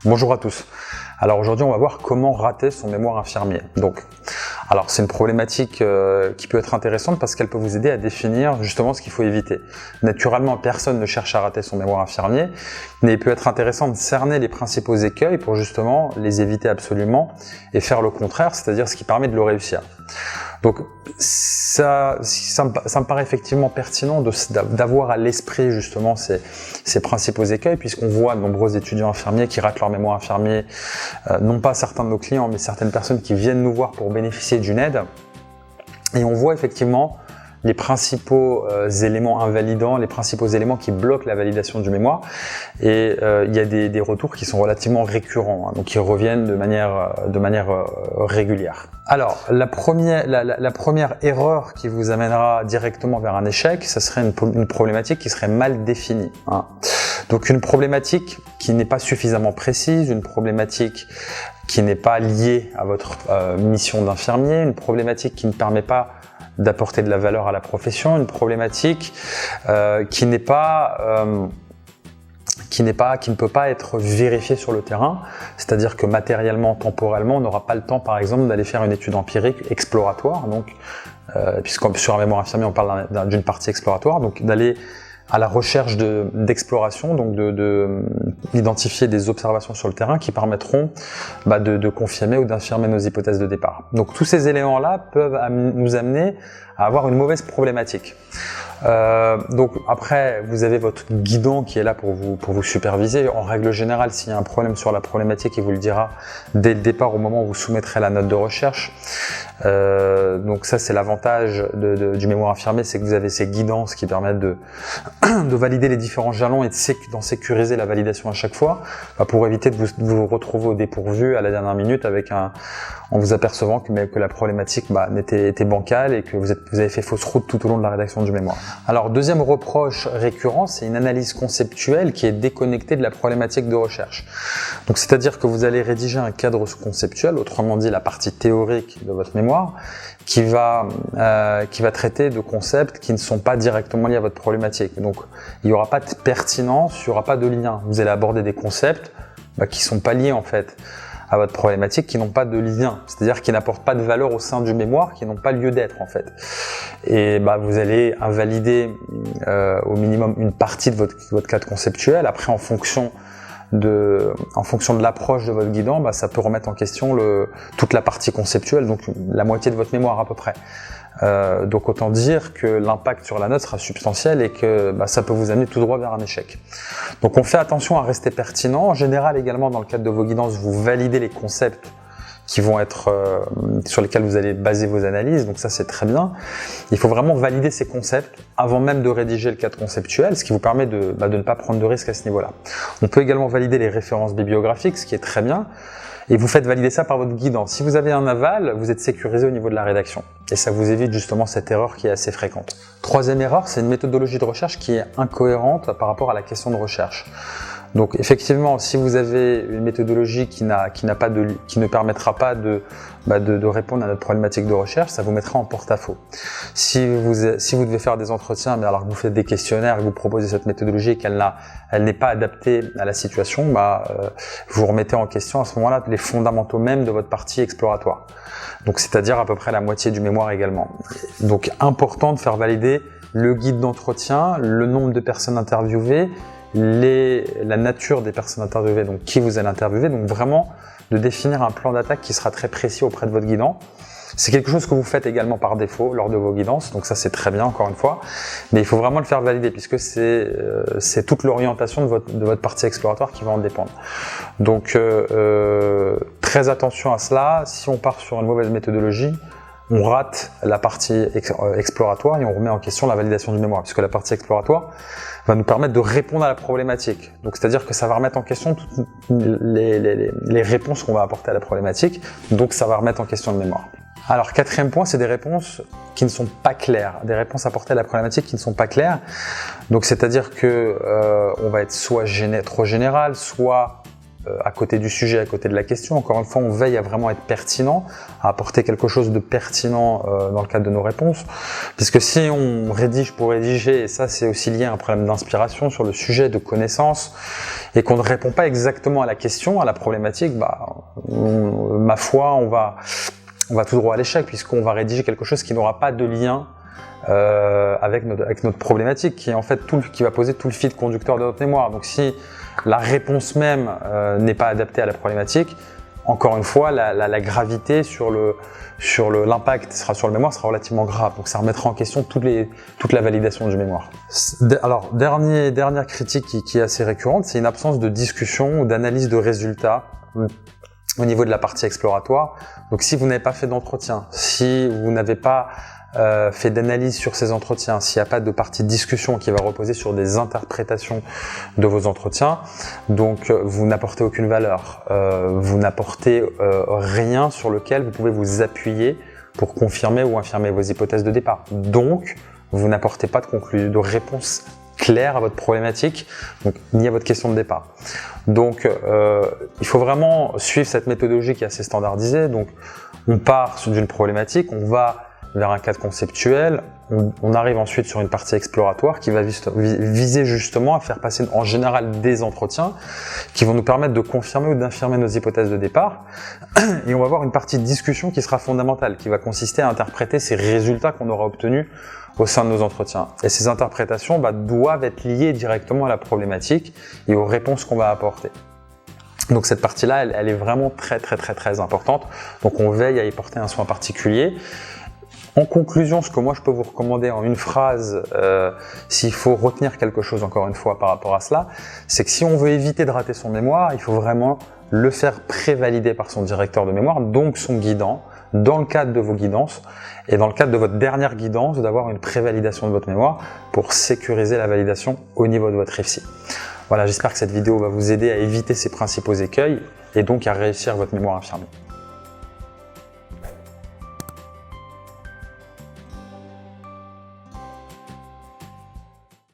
Bonjour à tous. Alors aujourd'hui, on va voir comment rater son mémoire infirmier. Alors c'est une problématique qui peut être intéressante parce qu'elle peut vous aider à définir justement ce qu'il faut éviter. Naturellement, personne ne cherche à rater son mémoire infirmier, mais il peut être intéressant de cerner les principaux écueils pour justement les éviter absolument et faire le contraire, c'est-à-dire ce qui permet de le réussir. Donc ça me paraît effectivement pertinent d'avoir à l'esprit justement ces principaux écueils, puisqu'on voit de nombreux étudiants infirmiers qui ratent leur mémoire infirmier, non pas certains de nos clients, mais certaines personnes qui viennent nous voir pour bénéficier d'une aide. Et on voit effectivement les principaux éléments invalidants, les principaux éléments qui bloquent la validation du mémoire. Et il y a des retours qui sont relativement récurrents, donc qui reviennent de manière régulière. Alors, la première erreur qui vous amènera directement vers un échec, ce serait une problématique qui serait mal définie. Donc une problématique qui n'est pas suffisamment précise, une problématique qui n'est pas liée à votre mission d'infirmier, une problématique qui ne permet pas d'apporter de la valeur à la profession, une problématique qui ne peut pas être vérifiée sur le terrain, c'est-à-dire que matériellement, temporellement, on n'aura pas le temps, par exemple, d'aller faire une étude empirique exploratoire, puisque sur un mémoire infirmier, on parle d'une partie exploratoire, donc d'aller à la recherche d'exploration, donc d'identifier des observations sur le terrain qui permettront de confirmer ou d'infirmer nos hypothèses de départ. Donc tous ces éléments-là peuvent nous amener à avoir une mauvaise problématique. Donc après, vous avez votre guidant qui est là pour vous superviser. En règle générale, s'il y a un problème sur la problématique, il vous le dira dès le départ au moment où vous soumettrez la note de recherche. Donc ça, c'est l'avantage du mémoire infirmier, c'est que vous avez ces guidances qui permettent de valider les différents jalons et d'en sécuriser la validation à chaque fois, pour éviter de vous retrouver au dépourvu à la dernière minute en vous apercevant que la problématique était bancale et que vous avez fait fausse route tout au long de la rédaction du mémoire. Alors, deuxième reproche récurrent, c'est une analyse conceptuelle qui est déconnectée de la problématique de recherche. Donc, c'est-à-dire que vous allez rédiger un cadre conceptuel, autrement dit la partie théorique de votre mémoire, qui va traiter de concepts qui ne sont pas directement liés à votre problématique. Donc, il n'y aura pas de pertinence, il n'y aura pas de lien. Vous allez aborder des concepts qui ne sont pas liés en fait à votre problématique, qui n'ont pas de lien, c'est-à-dire qui n'apportent pas de valeur au sein du mémoire, qui n'ont pas lieu d'être en fait. Et vous allez invalider au minimum une partie de votre cadre conceptuel. Après, en fonction de l'approche de votre guidant, ça peut remettre en question toute la partie conceptuelle, donc la moitié de votre mémoire à peu près. Donc autant dire que l'impact sur la note sera substantiel et que ça peut vous amener tout droit vers un échec. Donc on fait attention à rester pertinent. En général également, dans le cadre de vos guidances, vous validez les concepts qui vont être sur lesquels vous allez baser vos analyses, donc ça c'est très bien. Il faut vraiment valider ces concepts avant même de rédiger le cadre conceptuel, ce qui vous permet de ne pas prendre de risques à ce niveau-là. On peut également valider les références bibliographiques, ce qui est très bien, et vous faites valider ça par votre guidant. Si vous avez un aval, vous êtes sécurisé au niveau de la rédaction, et ça vous évite justement cette erreur qui est assez fréquente. Troisième erreur, c'est une méthodologie de recherche qui est incohérente par rapport à la question de recherche. Donc effectivement, si vous avez une méthodologie qui ne permettra pas de répondre à notre problématique de recherche, ça vous mettra en porte-à-faux. Si vous devez faire des entretiens, mais alors que vous faites des questionnaires et que vous proposez cette méthodologie et qu'elle n'est pas adaptée à la situation, vous remettez en question à ce moment-là les fondamentaux même de votre partie exploratoire. Donc c'est-à-dire à peu près la moitié du mémoire également. Donc important de faire valider le guide d'entretien, le nombre de personnes interviewées, la nature des personnes interviewées, donc qui vous allez interviewer, donc vraiment de définir un plan d'attaque qui sera très précis auprès de votre guidant. C'est quelque chose que vous faites également par défaut lors de vos guidances, donc ça c'est très bien encore une fois, mais il faut vraiment le faire valider puisque c'est toute l'orientation de votre partie exploratoire qui va en dépendre. Donc très attention à cela. Si on part sur une mauvaise méthodologie, on rate la partie exploratoire et on remet en question la validation du mémoire, puisque la partie exploratoire va nous permettre de répondre à la problématique. Donc c'est-à-dire que ça va remettre en question toutes les réponses qu'on va apporter à la problématique, donc ça va remettre en question le mémoire. Alors quatrième point, c'est des réponses qui ne sont pas claires, des réponses apportées à la problématique qui ne sont pas claires. Donc c'est-à-dire que on va être soit trop général, soit à côté du sujet, à côté de la question. Encore une fois, on veille à vraiment être pertinent, à apporter quelque chose de pertinent dans le cadre de nos réponses. Puisque si on rédige pour rédiger, et ça c'est aussi lié à un problème d'inspiration sur le sujet, de connaissance, et qu'on ne répond pas exactement à la question, à la problématique, ma foi, on va tout droit à l'échec, puisqu'on va rédiger quelque chose qui n'aura pas de lien avec notre problématique, qui est en fait qui va poser tout le fil conducteur de notre mémoire. Donc si la réponse même n'est pas adaptée à la problématique, encore une fois, la gravité sur l'impact sera sur le mémoire sera relativement grave. Donc ça remettra en question toute la validation du mémoire. Alors dernière critique qui est assez récurrente, c'est une absence de discussion ou d'analyse de résultats au niveau de la partie exploratoire. Donc si vous n'avez pas fait d'entretien, si vous n'avez pas fait d'analyse sur ces entretiens, s'il n'y a pas de partie de discussion qui va reposer sur des interprétations de vos entretiens, donc vous n'apportez aucune valeur, vous n'apportez rien sur lequel vous pouvez vous appuyer pour confirmer ou infirmer vos hypothèses de départ. Donc vous n'apportez pas de réponse claire à votre problématique, donc, ni à votre question de départ. Donc il faut vraiment suivre cette méthodologie qui est assez standardisée. Donc on part d'une problématique, on va vers un cadre conceptuel, on arrive ensuite sur une partie exploratoire qui va viser justement à faire passer en général des entretiens qui vont nous permettre de confirmer ou d'infirmer nos hypothèses de départ. Et on va avoir une partie de discussion qui sera fondamentale, qui va consister à interpréter ces résultats qu'on aura obtenus au sein de nos entretiens. Et ces interprétations doivent être liées directement à la problématique et aux réponses qu'on va apporter. Donc cette partie-là, elle est vraiment très importante. Donc on veille à y porter un soin particulier. En conclusion, ce que moi je peux vous recommander en une phrase, s'il faut retenir quelque chose encore une fois par rapport à cela, c'est que si on veut éviter de rater son mémoire, il faut vraiment le faire prévalider par son directeur de mémoire, donc son guidant, dans le cadre de vos guidances et dans le cadre de votre dernière guidance, d'avoir une prévalidation de votre mémoire pour sécuriser la validation au niveau de votre RIFSI. Voilà, j'espère que cette vidéo va vous aider à éviter ces principaux écueils et donc à réussir votre mémoire infirmée.